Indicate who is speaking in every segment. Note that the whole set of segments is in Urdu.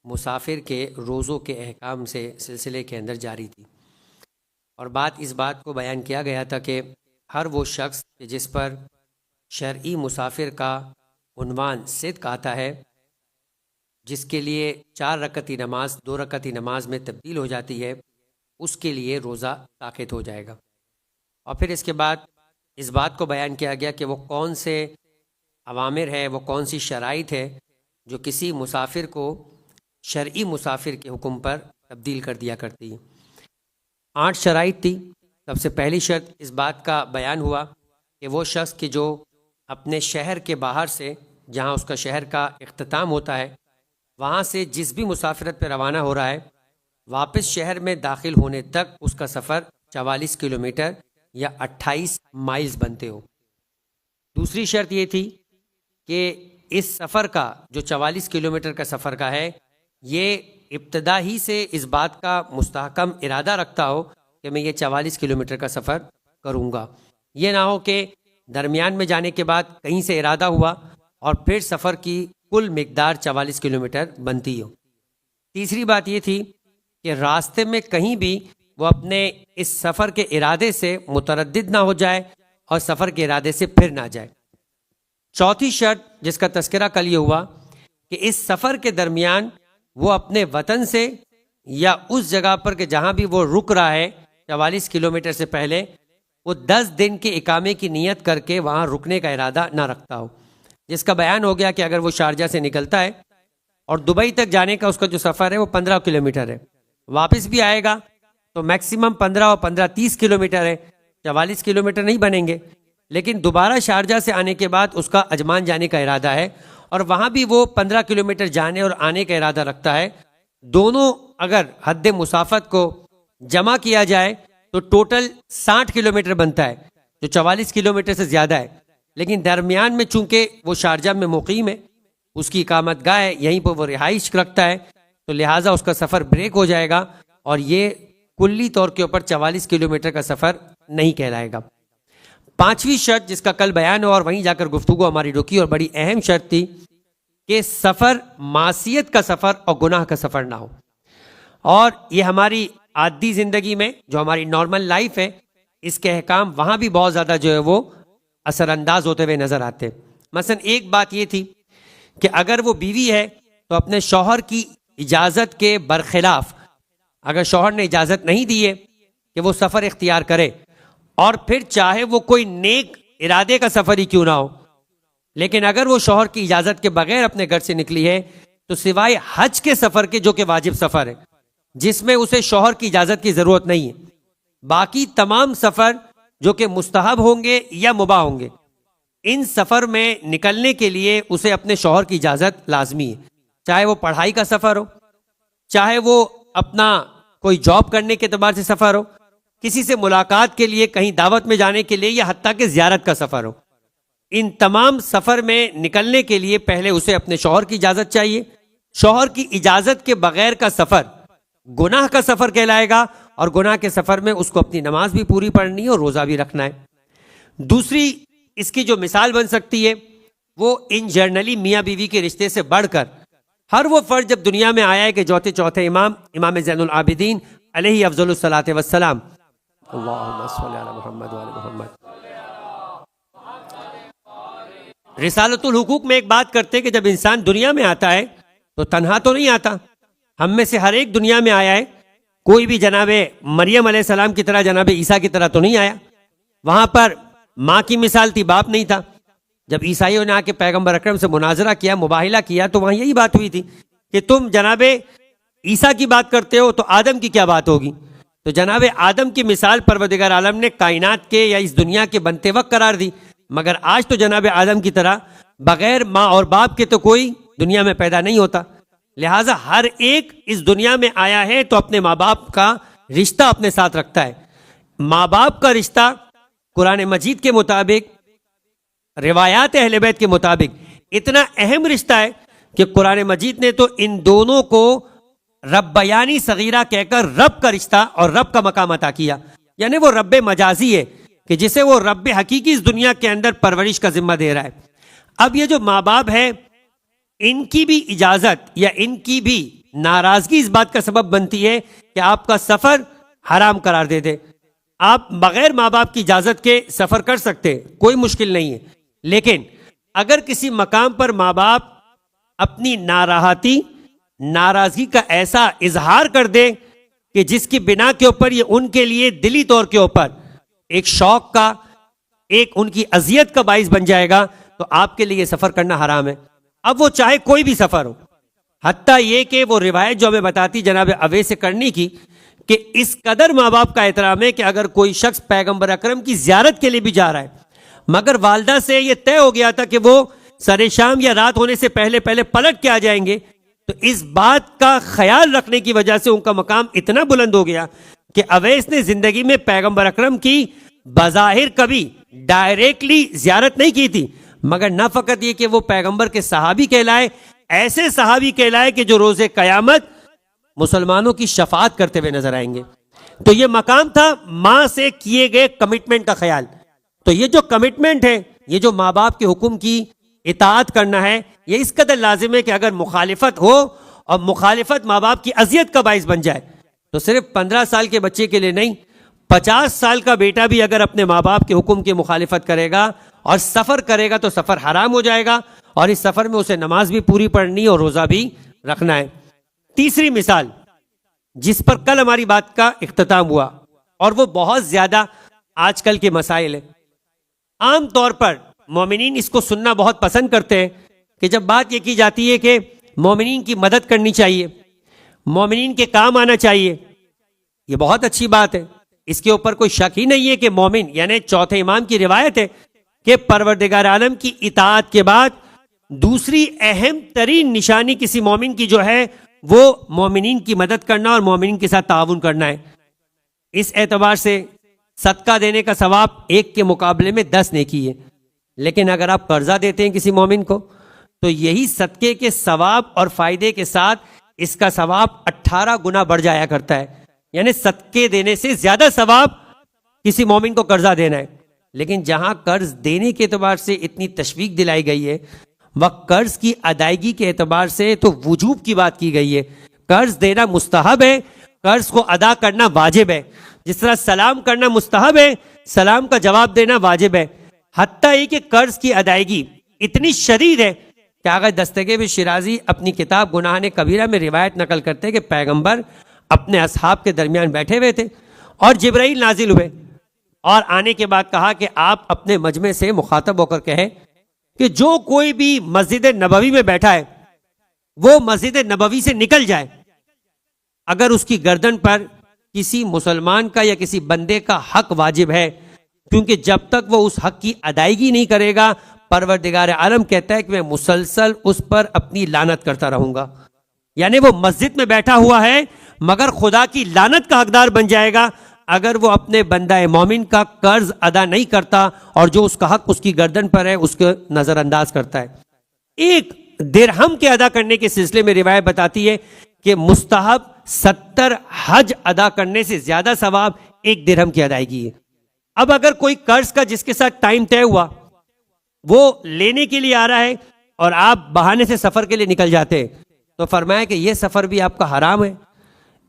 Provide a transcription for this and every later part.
Speaker 1: مسافر کے روزوں کے احکام سے سلسلے کے اندر جاری تھی، اور اس بات کو بیان کیا گیا تھا کہ ہر وہ شخص جس پر شرعی مسافر کا عنوان صدق آتا ہے، جس کے لیے 4 رکعتی نماز 2 رکعتی نماز میں تبدیل ہو جاتی ہے، اس کے لیے روزہ ساقط ہو جائے گا۔ اور پھر اس کے بعد اس بات کو بیان کیا گیا کہ وہ کون سے اوامر ہے، وہ کون سی شرائط ہے جو کسی مسافر کو شرعی مسافر کے حکم پر تبدیل کر دیا کرتی ہے۔ 8 شرائط تھی۔ سب سے پہلی شرط اس بات کا بیان ہوا کہ وہ شخص کہ جو اپنے شہر کے باہر سے، جہاں اس کا شہر کا اختتام ہوتا ہے، وہاں سے جس بھی مسافرت پہ روانہ ہو رہا ہے، واپس شہر میں داخل ہونے تک اس کا سفر 44 کلومیٹر یا 28 مائلز بنتے ہو۔ دوسری شرط یہ تھی کہ اس سفر کا جو 44 کلومیٹر کا سفر کا ہے، یہ ابتدا ہی سے اس بات کا مستحکم ارادہ رکھتا ہو کہ میں یہ 44 کلومیٹر کا سفر کروں گا۔ یہ نہ ہو کہ درمیان میں جانے کے بعد کہیں سے ارادہ ہوا اور پھر سفر کی کل مقدار 44 کلومیٹر بنتی ہو۔ تیسری بات یہ تھی کہ راستے میں کہیں بھی وہ اپنے اس سفر کے ارادے سے متردد نہ ہو جائے اور سفر کے ارادے سے پھر نہ جائے۔ چوتھی شرط جس کا تذکرہ کل یہ ہوا کہ اس سفر کے درمیان وہ اپنے وطن سے یا اس جگہ پر کہ جہاں بھی وہ رک رہا ہے 44 کلومیٹر سے پہلے، وہ 10 دن کے اقامے کی نیت کر کے وہاں رکنے کا ارادہ نہ رکھتا ہو، جس کا بیان ہو گیا کہ اگر وہ شارجہ سے نکلتا ہے اور دبئی تک جانے کا اس کا جو سفر ہے وہ 15 کلومیٹر ہے، واپس بھی آئے گا تو میکسیمم 15 اور 15 30 کلومیٹر ہے، 44 کلومیٹر نہیں بنیں گے، لیکن دوبارہ شارجہ سے آنے کے بعد اس کا عجمان جانے کا ارادہ ہے اور وہاں بھی وہ 15 کلومیٹر جانے اور آنے کا ارادہ رکھتا ہے۔ دونوں اگر حد مسافت کو جمع کیا جائے تو ٹوٹل 60 کلومیٹر بنتا ہے، جو 44 کلومیٹر سے زیادہ ہے، لیکن درمیان میں چونکہ وہ شارجہ میں مقیم ہے، اس کی اقامت گاہ ہے، یہیں پر وہ رہائش رکھتا ہے، تو لہٰذا اس کا سفر بریک ہو جائے گا اور یہ کلی طور کے اوپر 44 کلومیٹر کا سفر نہیں کہلائے گا۔ 5ویں شرط جس کا کل بیان ہو اور وہیں جا کر گفتگو ہماری رکی اور بڑی اہم شرط تھی کہ سفر معصیت کا سفر اور گناہ کا سفر نہ ہو، اور یہ ہماری عادی زندگی میں جو ہماری نارمل لائف ہے، اس کے احکام وہاں بھی بہت زیادہ جو ہے وہ اثر انداز ہوتے ہوئے نظر آتے۔ مثلا ایک بات یہ تھی کہ اگر وہ بیوی ہے تو اپنے شوہر کی اجازت کے برخلاف، اگر شوہر نے اجازت نہیں دی ہے کہ وہ سفر اختیار کرے، اور پھر چاہے وہ کوئی نیک ارادے کا سفر ہی کیوں نہ ہو، لیکن اگر وہ شوہر کی اجازت کے بغیر اپنے گھر سے نکلی ہے تو سوائے حج کے سفر کے، جو کہ واجب سفر ہے جس میں اسے شوہر کی اجازت کی ضرورت نہیں ہے، باقی تمام سفر جو کہ مستحب ہوں گے یا مباح ہوں گے، ان سفر میں نکلنے کے لیے اسے اپنے شوہر کی اجازت لازمی ہے، چاہے وہ پڑھائی کا سفر ہو، چاہے وہ اپنا کوئی جاب کرنے کے اعتبار سے سفر ہو، کسی سے ملاقات کے لیے، کہیں دعوت میں جانے کے لیے، یا حتیٰ کہ زیارت کا سفر ہو۔ ان تمام سفر میں نکلنے کے لیے پہلے اسے اپنے شوہر کی اجازت چاہیے۔ شوہر کی اجازت کے بغیر کا سفر گناہ کا سفر کہلائے گا، اور گناہ کے سفر میں اس کو اپنی نماز بھی پوری پڑھنی ہے اور روزہ بھی رکھنا ہے۔ دوسری اس کی جو مثال بن سکتی ہے وہ ان جرنلی میاں بیوی کے رشتے سے بڑھ کر ہر وہ فرد جب دنیا میں آیا ہے کہ چوتھے امام زین العابدین علیہ افضل الصلاۃ والسلام، اللہم صلی علی محمد وعلی محمد، رسالت الحقوق میں ایک بات کرتے کہ جب انسان دنیا میں آتا ہے تو تنہا تو نہیں آتا، ہم میں سے ہر ایک دنیا میں آیا ہے، کوئی بھی جناب مریم علیہ السلام کی طرح، جناب عیسیٰ کی طرح تو نہیں آیا۔ وہاں پر ماں کی مثال تھی، باپ نہیں تھا۔ جب عیسائیوں نے آ کے پیغمبر اکرم سے مناظرہ کیا، مباہلہ کیا، تو وہاں یہی بات ہوئی تھی کہ تم جناب عیسیٰ کی بات کرتے ہو تو آدم کی کیا بات ہوگی؟ تو جناب آدم کی مثال پروردگار عالم نے کائنات کے یا اس دنیا کے بنتے وقت قرار دی، مگر آج تو جناب آدم کی طرح بغیر ماں اور باپ کے تو کوئی دنیا میں پیدا نہیں ہوتا۔ لہٰذا ہر ایک اس دنیا میں آیا ہے تو اپنے ماں باپ کا رشتہ اپنے ساتھ رکھتا ہے۔ ماں باپ کا رشتہ قرآن مجید کے مطابق، روایات اہل بیت کے مطابق اتنا اہم رشتہ ہے کہ قرآن مجید نے تو ان دونوں کو ربیانی صغیرہ کہہ کر رب کا رشتہ اور رب کا مقام عطا کیا، یعنی وہ رب مجازی ہے کہ جسے وہ رب حقیقی اس دنیا کے اندر پرورش کا ذمہ دے رہا ہے۔ اب یہ جو ماں باپ ہے، ان کی بھی اجازت یا ان کی بھی ناراضگی اس بات کا سبب بنتی ہے کہ آپ کا سفر حرام قرار دے دے. آپ بغیر ماں باپ کی اجازت کے سفر کر سکتے، کوئی مشکل نہیں ہے، لیکن اگر کسی مقام پر ماں باپ اپنی ناراضگی کا ایسا اظہار کر دے کہ جس کی بنا کے اوپر یہ ان کے لیے دلی طور کے اوپر ایک شوق کا، ایک ان کی اذیت کا باعث بن جائے گا، تو آپ کے لیے یہ سفر کرنا حرام ہے. اب وہ چاہے کوئی بھی سفر ہو، حتیٰ یہ کہ وہ روایت جو ہمیں بتاتی جناب اویس سے کرنی کی کہ اس قدر ماں باپ کا احترام ہے کہ اگر کوئی شخص پیغمبر اکرم کی زیارت کے لیے بھی جا رہا ہے مگر والدہ سے یہ طے ہو گیا تھا کہ وہ سر شام یا رات ہونے سے پہلے پلٹ کے آ جائیں گے، تو اس بات کا خیال رکھنے کی وجہ سے ان کا مقام اتنا بلند ہو گیا کہ اویس نے زندگی میں پیغمبر اکرم کی بظاہر کبھی ڈائریکٹلی زیارت نہیں کی تھی، مگر نہ فقط یہ کہ وہ پیغمبر کے صحابی کہلائے، ایسے صحابی کہلائے کہ جو روز قیامت مسلمانوں کی شفاعت کرتے ہوئے نظر آئیں گے. تو یہ مقام تھا ماں سے کیے گئے کمٹمنٹ کا خیال. تو یہ جو کمٹمنٹ ہے، یہ جو ماں باپ کے حکم کی اطاعت کرنا ہے، یہ اس قدر لازم ہے کہ اگر مخالفت ہو اور مخالفت ماں باپ کی اذیت کا باعث بن جائے تو صرف 15 سال کے بچے کے لیے نہیں، 50 سال کا بیٹا بھی اگر اپنے ماں باپ کے حکم کی مخالفت کرے گا اور سفر کرے گا تو سفر حرام ہو جائے گا، اور اس سفر میں اسے نماز بھی پوری پڑھنی اور روزہ بھی رکھنا ہے. تیسری مثال جس پر کل ہماری بات کا اختتام ہوا، اور وہ بہت زیادہ آج کل کے مسائل ہیں. عام طور پر مومنین اس کو سننا بہت پسند کرتے ہیں کہ جب بات یہ کی جاتی ہے کہ مومنین کی مدد کرنی چاہیے، مومنین کے کام آنا چاہیے، یہ بہت اچھی بات ہے، اس کے اوپر کوئی شک ہی نہیں ہے کہ مومن، یعنی چوتھے امام کی روایت ہے کہ پروردگار عالم کی اطاعت کے بعد دوسری اہم ترین نشانی کسی مومن کی جو ہے وہ مومنین کی مدد کرنا اور مومنین کے ساتھ تعاون کرنا ہے. اس اعتبار سے صدقہ دینے کا ثواب ایک کے مقابلے میں 10 نیکی ہے، لیکن اگر آپ قرضہ دیتے ہیں کسی مومن کو تو یہی صدقے کے ثواب اور فائدے کے ساتھ اس کا ثواب 18 گنا بڑھ جایا کرتا ہے. یعنی صدقے دینے سے زیادہ ثواب کسی مومن کو قرضہ دینا ہے. لیکن جہاں قرض دینے کے اعتبار سے اتنی تشویق دلائی گئی ہے، وہ قرض کی ادائیگی کے اعتبار سے تو وجوب کی بات کی گئی ہے. قرض دینا مستحب ہے، قرض کو ادا کرنا واجب ہے. جس طرح سلام کرنا مستحب ہے، سلام کا جواب دینا واجب ہے. حتیٰ یہ کہ قرض کی ادائیگی اتنی شدید ہے کہ آغا دستگیر شیرازی اپنی کتاب گناہ کبیرہ میں روایت نقل کرتے کہ پیغمبر اپنے اصحاب کے درمیان بیٹھے ہوئے تھے اور جبرائیل نازل ہوئے، اور آنے کے بعد کہا کہ آپ اپنے مجمع سے مخاطب ہو کر کہیں کہ جو کوئی بھی مسجد نبوی میں بیٹھا ہے وہ مسجد نبوی سے نکل جائے، اگر اس کی گردن پر کسی مسلمان کا یا کسی بندے کا حق واجب ہے، کیونکہ جب تک وہ اس حق کی ادائیگی نہیں کرے گا پروردگار عالم کہتا ہے کہ میں مسلسل اس پر اپنی لعنت کرتا رہوں گا. یعنی وہ مسجد میں بیٹھا ہوا ہے مگر خدا کی لعنت کا حقدار بن جائے گا اگر وہ اپنے بندہ مومن کا قرض ادا نہیں کرتا اور جو اس کا حق اس کی گردن پر ہے اس کو نظر انداز کرتا ہے. ایک درہم کے ادا کرنے کے سلسلے میں روایت بتاتی ہے کہ مستحب 70 حج ادا کرنے سے زیادہ ثواب ایک درہم کی ادائیگی ہے. اب اگر کوئی قرض کا جس کے ساتھ ٹائم طے ہوا وہ لینے کے لیے آ رہا ہے اور آپ بہانے سے سفر کے لیے نکل جاتے ہیں تو فرمایا کہ یہ سفر بھی آپ کا حرام ہے،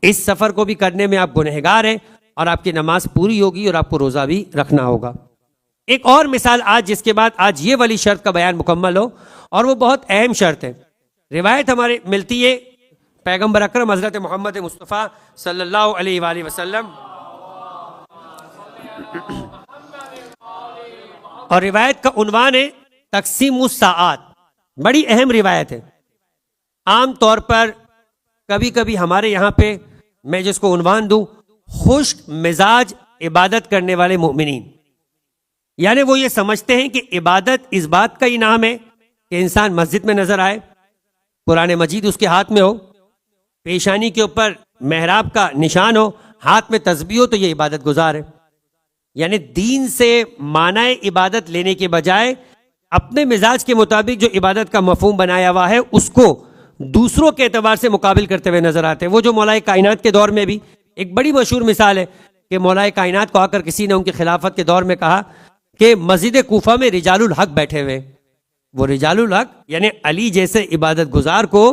Speaker 1: اس سفر کو بھی کرنے میں آپ گنہگار ہیں اور آپ کی نماز پوری ہوگی اور آپ کو روزہ بھی رکھنا ہوگا. ایک اور مثال آج جس کے بعد آج یہ والی شرط کا بیان مکمل ہو، اور وہ بہت اہم شرط ہے. روایت ہمارے ملتی ہے پیغمبر اکرم حضرت محمد مصطفیٰ صلی اللہ علیہ وآلہ وسلم، اور روایت کا عنوان ہے تقسیم الساعات. بڑی اہم روایت ہے. عام طور پر کبھی کبھی ہمارے یہاں پہ میں جس کو عنوان دوں خشک مزاج عبادت کرنے والے مومنین، یعنی وہ یہ سمجھتے ہیں کہ عبادت اس بات کا انعام ہے کہ انسان مسجد میں نظر آئے، قرآن مجید اس کے ہاتھ میں ہو، پیشانی کے اوپر محراب کا نشان ہو، ہاتھ میں تسبیح ہو، تو یہ عبادت گزار ہے. یعنی دین سے معنی عبادت لینے کے بجائے اپنے مزاج کے مطابق جو عبادت کا مفہوم بنایا ہوا ہے اس کو دوسروں کے اعتبار سے مقابل کرتے ہوئے نظر آتے ہیں. وہ جو مولا کائنات کے دور میں بھی ایک بڑی مشہور مثال ہے کہ مولا کائنات کو آ کر کسی نے ان کی خلافت کے دور میں کہا کہ مسجد کوفہ میں رجال الحق بیٹھے ہوئے. وہ رجال الحق یعنی علی جیسے عبادت گزار کو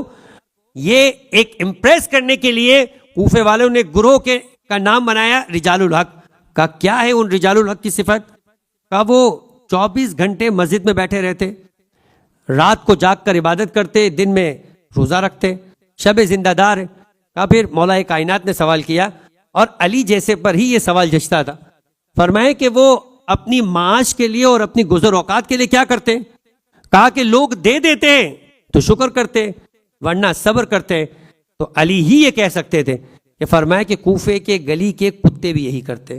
Speaker 1: یہ ایک امپریس کرنے کے لیے کوفے والوں نے گروہ کا نام بنایا رجال الحق کا. کیا ہے ان رجال الحق کی صفت؟ کا وہ 24 گھنٹے مسجد میں بیٹھے رہتے، رات کو جاگ کر عبادت کرتے، دن میں روزہ رکھتے، شب زندہ دار. کا پھر مولا کائنات نے سوال کیا اور علی جیسے پر ہی یہ سوال جچتا تھا. فرمائے کہ وہ اپنی معاش کے لیے اور اپنی گزر اوقات کے لیے کیا کرتے؟ کہا کہ لوگ دے دیتے تو شکر کرتے ورنہ صبر کرتے. تو علی ہی یہ کہہ سکتے تھے کہ فرمایا کہ کوفے کے گلی کے کتے بھی یہی کرتے.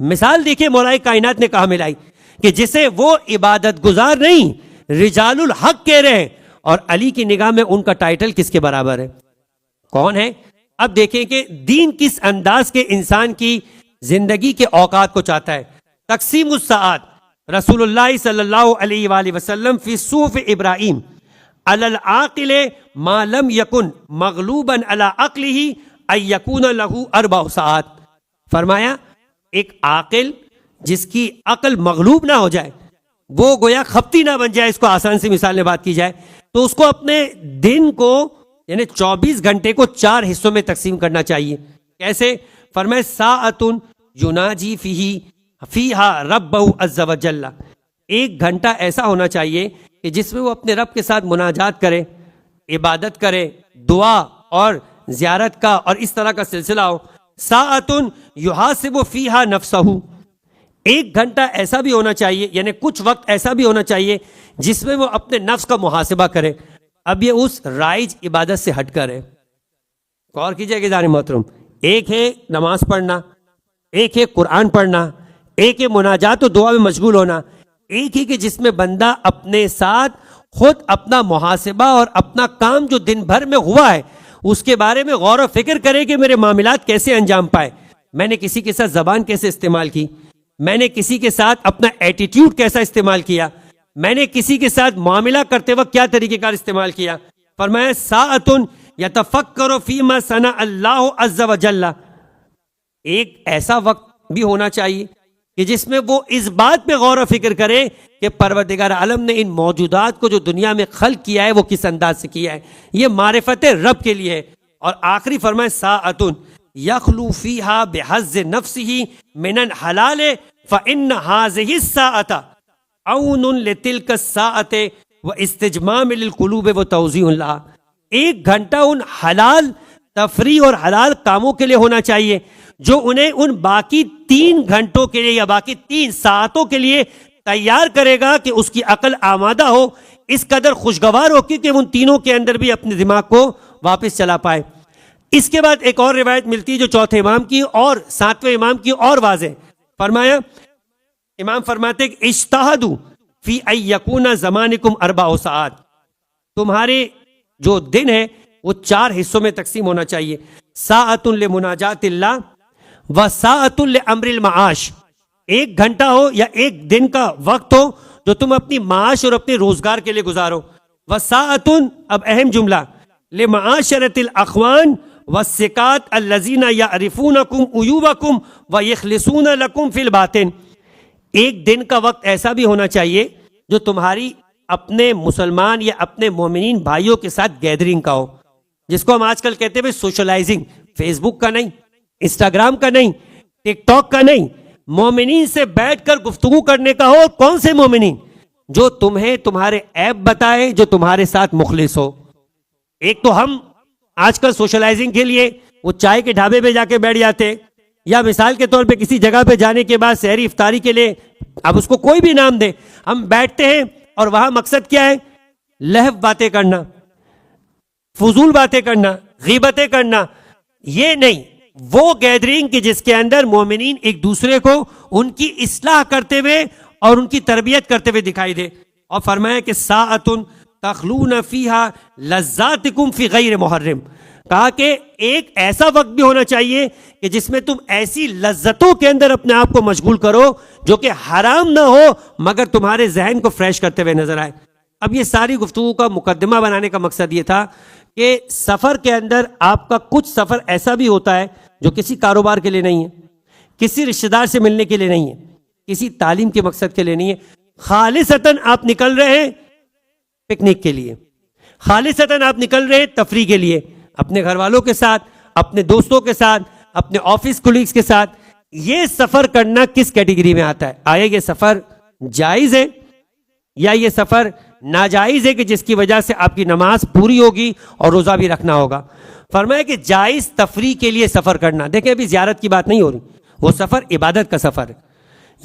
Speaker 1: مثال دیکھیں مولا کائنات نے کہا ملائی کہ جسے وہ عبادت گزار نہیں رجال الحق کہہ رہے ہیں، اور علی کی نگاہ میں ان کا ٹائٹل کس کے برابر ہے؟ کون ہے؟ اب دیکھیں کہ دین کس انداز کے انسان کی زندگی کے اوقات کو چاہتا ہے. تقسیم الساعات رسول اللہ صلی اللہ علیہ وآلہ وسلم فی صوف ابراہیم علی العاقل ما لم یکن مغلوبا علی عقلہ ان یکون لہ 4 ساعات. فرمایا ایک عاقل جس کی عقل مغلوب نہ ہو جائے، وہ گویا خپتی نہ بن جائے، اس کو آسان سی مثال میں بات کی جائے تو اس کو اپنے دن کو یعنی 24 گھنٹے کو 4 حصوں میں تقسیم کرنا چاہیے. کیسے؟ فرمائے ساعت یناجی فیہا ربہ عز وجل. 1 گھنٹہ ایسا ہونا چاہیے کہ جس میں وہ اپنے رب کے ساتھ مناجات کرے، عبادت کرے، دعا اور زیارت کا اور اس طرح کا سلسلہ ہو. ساعت یحاسب فیہا نفسہ. 1 گھنٹہ ایسا بھی ہونا چاہیے یعنی کچھ وقت ایسا بھی ہونا چاہیے جس میں وہ اپنے نفس کا محاسبہ کرے. اب یہ اس رائج عبادت سے ہٹ کر ہے. غور کیجئے کہ جان محترم، ایک ہے نماز پڑھنا، ایک ہے قرآن پڑھنا، ایک ہے مناجات و دعا میں مشغول ہونا، ایک ہے کہ جس میں بندہ اپنے ساتھ خود اپنا محاسبہ اور اپنا کام جو دن بھر میں ہوا ہے اس کے بارے میں غور و فکر کرے کہ میرے معاملات کیسے انجام پائے، میں نے کسی کے ساتھ زبان کیسے استعمال کی، میں نے کسی کے ساتھ اپنا ایٹیٹیوڈ کیسا استعمال کیا، میں نے کسی کے ساتھ معاملہ کرتے وقت کیا طریقہ کار استعمال کیا. فرمایا ساعت یتفکر فیما صنع اللہ عز وجل. ایک ایسا وقت بھی ہونا چاہیے کہ جس میں وہ اس بات پہ غور و فکر کرے کہ پروردگار عالم نے ان موجودات کو جو دنیا میں خلق کیا ہے وہ کس انداز سے کیا ہے، یہ معرفت رب کے لیے ہے. اور آخری فرمائے ساعت یخلو فیہا بحظ نفسہ من الحلال فإن ہذہ الساعۃ عون لتلک الساعۃ واستجمام للقلوب وتوزیع لہا. 1 گھنٹہ ان حلال تفریح اور حلال کاموں کے لیے ہونا چاہیے جو انہیں ان باقی 3 گھنٹوں کے لیے یا باقی 3 ساعتوں کے لیے تیار کرے گا کہ اس کی عقل آمادہ ہو، اس قدر خوشگوار ہو کہ ان تینوں کے اندر بھی اپنے دماغ کو واپس چلا پائے. اس کے بعد ایک اور روایت ملتی ہے جو 4تھے امام کی اور 7ویں امام کی اور واضح. فرمایا امام فرماتے کہ اجتہدوا فی ان یکون زمانکم 4 ساعات. تمہارے جو دن ہے وہ 4 حصوں میں تقسیم ہونا چاہیے. ساعت لمناجات اللہ و ساعت لامر المعاش. 1 گھنٹہ ہو یا 1 دن کا وقت ہو جو تم اپنی معاش اور اپنے روزگار کے لیے گزارو. و ساعت، اب اہم جملہ، لمعاشرت الاخوان والسکات الذین یعرفونکم عیوبکم ویخلصون لکم فی الباطن. 1 دن کا وقت ایسا بھی ہونا چاہیے جو تمہاری اپنے مسلمان یا اپنے مومنین بھائیوں کے ساتھ گیدرنگ کا ہو، جس کو ہم آج کل کہتے ہیں سوشلائزنگ. فیس بک کا نہیں، انسٹاگرام کا نہیں، ٹک ٹاک کا نہیں، مومنین سے بیٹھ کر گفتگو کرنے کا ہو. کون سے مومنین؟ جو تمہیں تمہارے عیب بتائے، جو تمہارے ساتھ مخلص ہو. ایک تو ہم آج کل سوشلائزنگ کے لیے وہ چائے کے ڈھابے پہ جا کے بیٹھ جاتے، یا مثال کے طور پہ کسی جگہ پہ جانے کے بعد سحری افطاری کے لیے، اب اس کو کوئی بھی نام دے، ہم بیٹھتے ہیں اور وہاں مقصد کیا ہے؟ لہو باتیں کرنا، فضول باتیں کرنا، غیبتیں کرنا. یہ نہیں، وہ گیدرنگ کی جس کے اندر مومنین ایک دوسرے کو ان کی اصلاح کرتے ہوئے اور ان کی تربیت کرتے ہوئے دکھائی دے. اور فرمایا کہ ساعت تخلون فیہا لذاتکم فی غیر محرم. کہا کہ ایک ایسا وقت بھی ہونا چاہیے کہ جس میں تم ایسی لذتوں کے اندر اپنے آپ کو مشغول کرو جو کہ حرام نہ ہو مگر تمہارے ذہن کو فریش کرتے ہوئے نظر آئے. اب یہ ساری گفتگو کا مقدمہ بنانے کا مقصد یہ تھا کہ سفر کے اندر آپ کا کچھ سفر ایسا بھی ہوتا ہے جو کسی کاروبار کے لیے نہیں ہے، کسی رشتہ دار سے ملنے کے لیے نہیں ہے، کسی تعلیم کے مقصد کے لیے نہیں ہے. خالصتاً آپ نکل رہے ہیں پکنک کے لیے، خالصتاً آپ نکل رہے ہیں تفریح کے لیے، اپنے گھر والوں کے ساتھ، اپنے دوستوں کے ساتھ، اپنے آفس کولیگز کے ساتھ، یہ سفر کرنا کس کیٹیگری میں آتا ہے؟ آیا یہ سفر جائز ہے یا یہ سفر ناجائز ہے کہ جس کی وجہ سے آپ کی نماز پوری ہوگی اور روزہ بھی رکھنا ہوگا؟ فرمایا کہ جائز تفریح کے لیے سفر کرنا. دیکھیں ابھی زیارت کی بات نہیں ہو رہی، وہ سفر عبادت کا سفر ہے.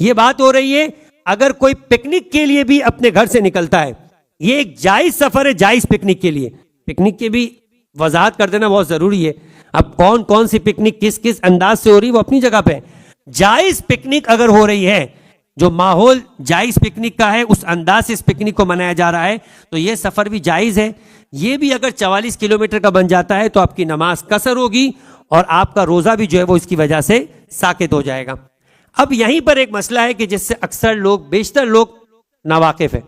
Speaker 1: یہ بات ہو رہی ہے اگر کوئی پکنک کے لیے بھی اپنے گھر سے نکلتا ہے، یہ ایک جائز سفر ہے، جائز پکنک کے لیے. پکنک کی بھی وضاحت کر دینا بہت ضروری ہے. اب کون کون سی پکنک کس کس انداز سے ہو رہی ہے وہ اپنی جگہ پہ. جائز پکنک اگر ہو رہی ہے، جو ماحول جائز پکنک کا ہے اس انداز سے اس پکنک کو منایا جا رہا ہے، تو یہ سفر بھی جائز ہے. یہ بھی اگر 44 کلومیٹر کا بن جاتا ہے تو آپ کی نماز قصر ہوگی اور آپ کا روزہ بھی جو ہے وہ اس کی وجہ سے ساقط ہو جائے گا. اب یہیں پر ایک مسئلہ ہے کہ جس سے اکثر لوگ، بیشتر لوگ ناواقف ہیں،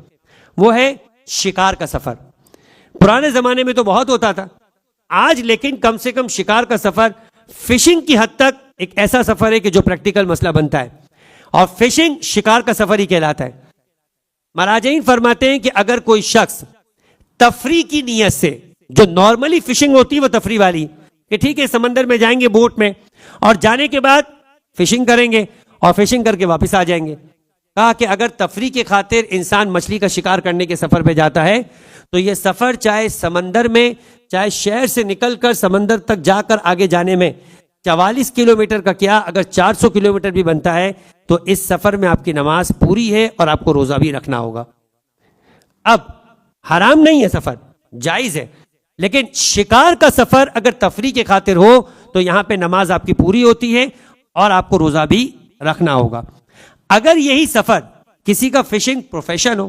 Speaker 1: وہ ہے شکار کا سفر. پرانے زمانے میں تو بہت ہوتا تھا، آج لیکن کم سے کم شکار کا سفر فشنگ کی حد تک ایک ایسا سفر ہے کہ جو پریکٹیکل مسئلہ بنتا ہے، اور فشنگ شکار کا سفر ہی کہلاتا ہے. مراجعین فرماتے ہیں کہ اگر کوئی شخص تفریح کی نیت سے، جو نارملی فشنگ ہوتی ہے وہ تفریح والی، کہ ٹھیک ہے سمندر میں جائیں گے بوٹ میں اور جانے کے بعد فشنگ کریں گے اور فشنگ کر کے واپس آ جائیں گے. کہا کہ اگر تفریح کے خاطر انسان مچھلی کا شکار کرنے کے سفر پہ جاتا ہے تو یہ سفر چاہے سمندر میں، چاہے شہر سے نکل کر سمندر تک جا کر آگے جانے میں 44 کلومیٹر کا کیا اگر 400 کلومیٹر بھی بنتا ہے تو اس سفر میں آپ کی نماز پوری ہے اور آپ کو روزہ بھی رکھنا ہوگا. اب حرام نہیں ہے سفر، جائز ہے، لیکن شکار کا سفر اگر تفریح کے خاطر ہو تو یہاں پہ نماز آپ کی پوری ہوتی ہے اور آپ کو روزہ بھی رکھنا ہوگا. اگر یہی سفر کسی کا فشنگ پروفیشن ہو،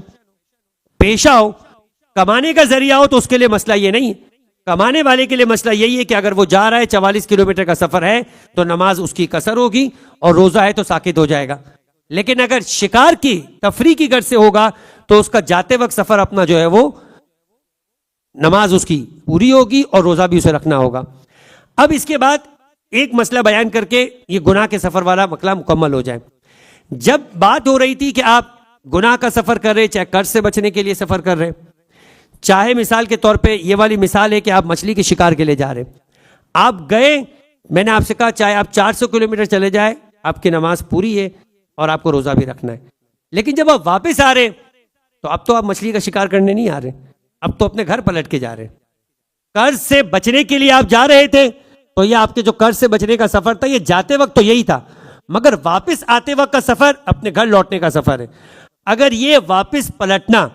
Speaker 1: پیشہ ہو، کمانے کا ذریعہ ہو تو اس کے لیے مسئلہ یہ نہیں ہے. کمانے والے کے لیے مسئلہ یہی ہے کہ اگر وہ جا رہا ہے 44 کلومیٹر کا سفر ہے تو نماز اس کی قصر ہوگی اور روزہ ہے تو ساقط ہو جائے گا. لیکن اگر شکار کی تفریح کی غرض سے ہوگا تو اس کا جاتے وقت سفر اپنا جو ہے وہ نماز اس کی پوری ہوگی اور روزہ بھی اسے رکھنا ہوگا. اب اس کے بعد ایک مسئلہ بیان کر کے یہ گناہ کے سفر والا مسئلہ مکمل ہو جائے. جب بات ہو رہی تھی کہ آپ گناہ کا سفر کر رہے، چاہے قرض سے بچنے کے لیے سفر کر رہے، چاہے مثال کے طور پہ یہ والی مثال ہے کہ آپ مچھلی کے شکار کے لیے جا رہے، آپ گئے، میں نے آپ سے کہا چاہے آپ 400 کلومیٹر چلے جائے آپ کی نماز پوری ہے اور آپ کو روزہ بھی رکھنا ہے. لیکن جب آپ واپس آ رہے تو اب تو آپ مچھلی کا شکار کرنے نہیں آ رہے، اب تو اپنے گھر پلٹ کے جا رہے. قرض سے بچنے کے لیے آپ جا رہے تھے تو یہ آپ کے جو قرض سے بچنے کا سفر تھا یہ جاتے وقت تو یہی تھا، مگر واپس آتے وقت کا سفر اپنے گھر لوٹنے کا سفر ہے. اگر یہ واپس پلٹنا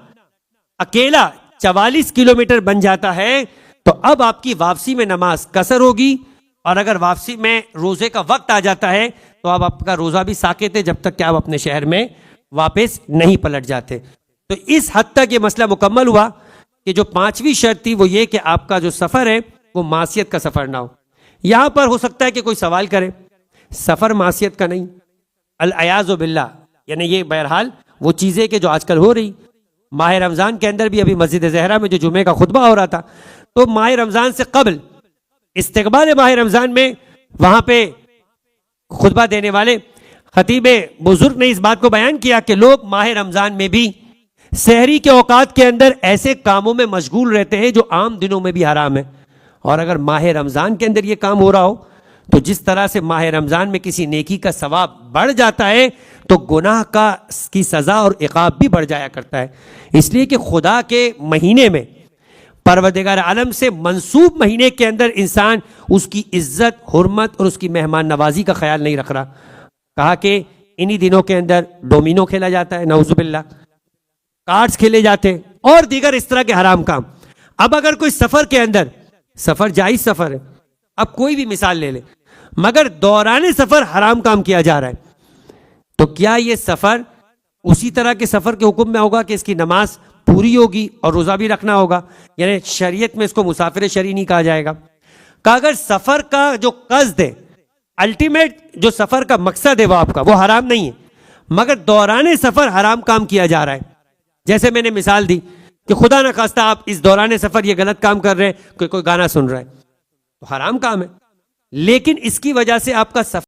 Speaker 1: اکیلا 44 کلومیٹر بن جاتا ہے تو اب آپ کی واپسی میں نماز قصر ہوگی، اور اگر واپسی میں روزے کا وقت آ جاتا ہے تو اب آپ کا روزہ بھی ساقط ہے جب تک کہ آپ اپنے شہر میں واپس نہیں پلٹ جاتے. تو اس حد تک یہ مسئلہ مکمل ہوا کہ جو 5ویں شرط تھی وہ یہ کہ آپ کا جو سفر ہے وہ معصیت کا سفر نہ ہو. یہاں پر ہو سکتا ہے کہ کوئی سوال کرے، سفر معصیت کا نہیں، العیاذ باللہ، یعنی یہ بہرحال وہ چیزیں کہ جو آج کل ہو رہی. ماہ رمضان کے اندر بھی ابھی مسجد زہرا میں جو جمعے کا خطبہ ہو رہا تھا تو ماہ رمضان سے قبل استقبال ماہ رمضان میں وہاں پہ خطبہ دینے والے خطیب بزرگ نے اس بات کو بیان کیا کہ لوگ ماہ رمضان میں بھی سحری کے اوقات کے اندر ایسے کاموں میں مشغول رہتے ہیں جو عام دنوں میں بھی حرام ہے، اور اگر ماہ رمضان کے اندر یہ کام ہو رہا ہو تو جس طرح سے ماہ رمضان میں کسی نیکی کا ثواب بڑھ جاتا ہے تو گناہ کی سزا اور عقاب بھی بڑھ جایا کرتا ہے. اس لیے کہ خدا کے مہینے میں، پروردگار عالم سے منسوب مہینے کے اندر انسان اس کی عزت، حرمت اور اس کی مہمان نوازی کا خیال نہیں رکھ رہا. کہا کہ انہی دنوں کے اندر ڈومینو کھیلا جاتا ہے، نعوذ باللہ، کارڈز کھیلے جاتے ہیں اور دیگر اس طرح کے حرام کام. اب اگر کوئی سفر کے اندر، سفر جائز سفر ہے، اب کوئی بھی مثال لے لے، مگر دوران سفر حرام کام کیا جا رہا ہے تو کیا یہ سفر اسی طرح کے سفر کے حکم میں ہوگا کہ اس کی نماز پوری ہوگی اور روزہ بھی رکھنا ہوگا؟ یعنی شریعت میں اس کو مسافر شرعی نہیں کہا جائے گا. کہ اگر سفر کا جو قصد ہے، الٹیمیٹ جو سفر کا مقصد ہے وہ آپ کا، وہ حرام نہیں ہے، مگر دوران سفر حرام کام کیا جا رہا ہے. جیسے میں نے مثال دی کہ خدا نہ خواستہ آپ اس دوران سفر یہ غلط کام کر رہے ہیں کہ کوئی گانا سن رہا ہے تو حرام کام ہے، لیکن اس کی وجہ سے آپ کا سفر